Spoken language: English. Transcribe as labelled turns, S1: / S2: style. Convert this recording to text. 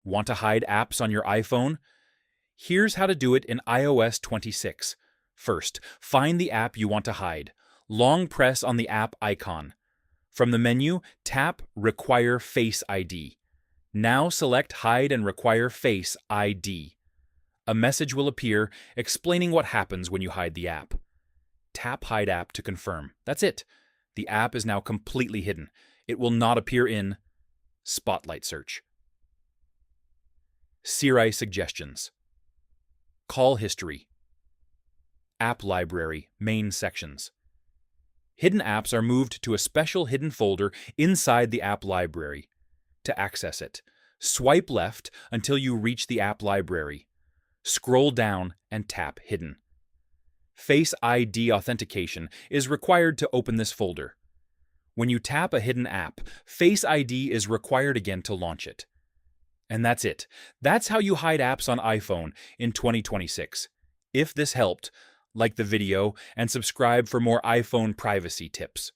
S1: Want to hide apps on your iPhone? Here's how to do it in iOS 26. First, find the app you want to hide. Long press on the app icon. From the menu, tap Require Face ID. Now select Hide and Require Face ID. A message will appear explaining what happens when you hide the app. Tap Hide App to confirm. That's it. The app is now completely hidden. It will not appear in Spotlight Search. Siri Suggestions. Call History. App Library, Main Sections. Hidden apps are moved to a special hidden folder inside the app library. To access it, swipe left until you reach the app library. Scroll down and tap Hidden. Face ID authentication is required to open this folder. When you tap a hidden app, Face ID is required again to launch it. And that's it. That's how you hide apps on iPhone in 2026. If this helped, like the video and subscribe for more iPhone privacy tips.